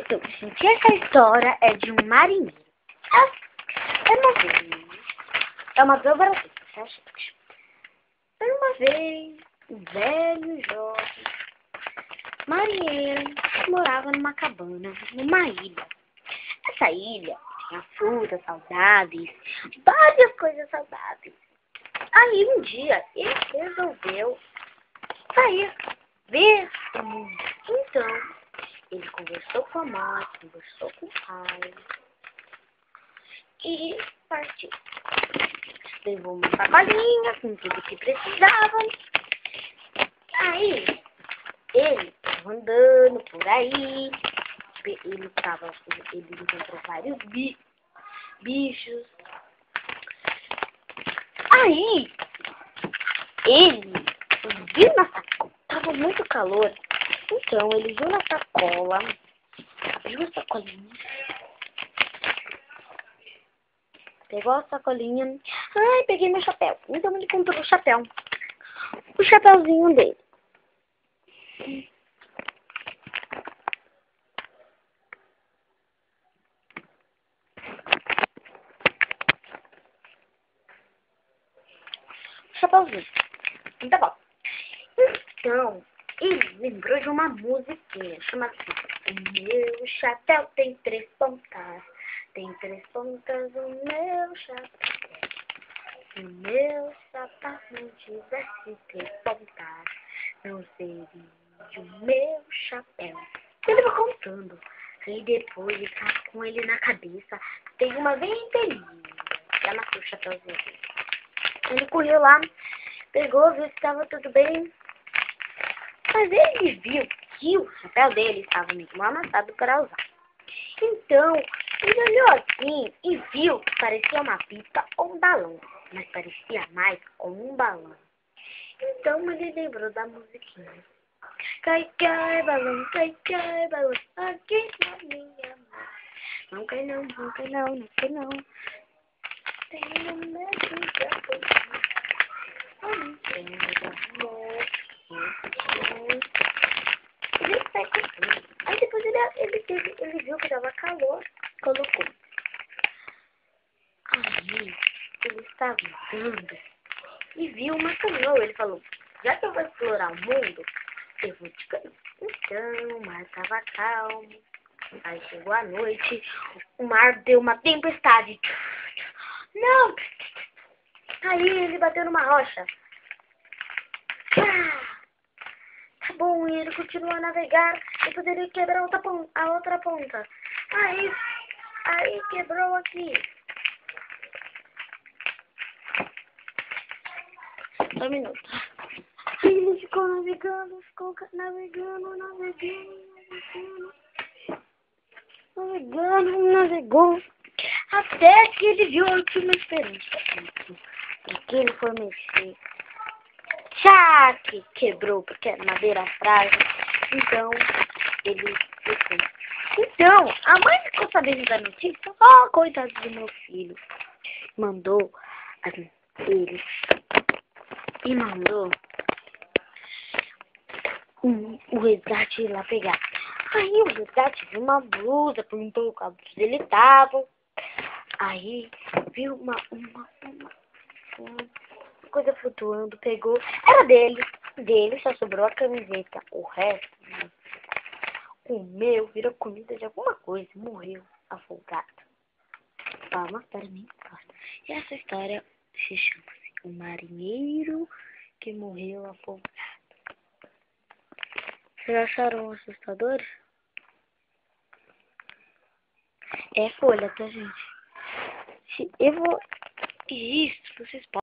Então, gente, essa história é de um marinheiro. É uma dobradinha, tá, gente? Era uma vez um velho jovem marinheiro que morava numa cabana, numa ilha. Essa ilha tinha frutas saudáveis, várias coisas saudáveis. Aí um dia ele resolveu sair, ver o mundo. Então, ele conversou com a mãe, conversou com o pai e partiu. Levou uma sacolinha com tudo que precisava. Aí, ele estava andando por aí. Ele encontrou vários bichos. Aí, ele viu na sacola, estava muito calor. Então, ele viu na sacola, abriu a sacolinha, pegou a sacolinha. Ai, peguei meu chapéu. Então, ele comprou o chapéu. O chapéuzinho dele. Chapeuzinho. Tá bom. Então, ele lembrou de uma musiquinha chamada assim: o meu chapéu tem 3 pontas. Tem 3 pontas o meu chapéu. Se o meu sapato não tivesse 3 pontas, não seria o meu chapéu. Ele vai contando. Aí depois ele tá com ele na cabeça. Tem uma ventania. Já nasceu o chapéuzinho dele. Ele correu lá, pegou, viu se estava tudo bem. Mas ele viu que o chapéu dele estava meio amassado para usar. Então, ele olhou assim e viu que parecia uma pipa ou um balão. Mas parecia mais como um balão. Então, ele lembrou da musiquinha. Cai, cai, balão, aqui na minha mão. Não cai não, não cai não, não cai não. Tenho medo de apanhar. Ele sai correndo. Aí depois ele viu que dava calor, colocou. Aí ele estava andando e viu uma canoa. Ele falou: já que eu vou explorar o mundo, eu vou de canoa. Então o mar estava calmo. Aí chegou a noite, o mar deu uma tempestade. Não! Aí ele bateu numa rocha. Tá bom, e ele continuou a navegar e poderia quebrar a outra ponta. Aí quebrou aqui. Só um minuto. Aí ele ficou navegando, navegou. Até que ele viu a última esperança. E que ele foi mexer. Que quebrou, porque era madeira frágil. Então, ele ficou. Então, a mãe ficou sabendo da notícia. Oh, coitado do meu filho. Mandou ele. E mandou o resgate ir lá pegar. Aí o resgate viu uma blusa, perguntou qual blusa ele estava. Aí viu uma coisa flutuando, pegou. Era dele só sobrou a camiseta. O resto comeu, virou comida de alguma coisa, morreu afogado. Uma história bem forte. E essa história se chama assim: o marinheiro que morreu afogado. Vocês acharam assustadores? É folha, tá, gente? Eu vou... Isso, vocês podem.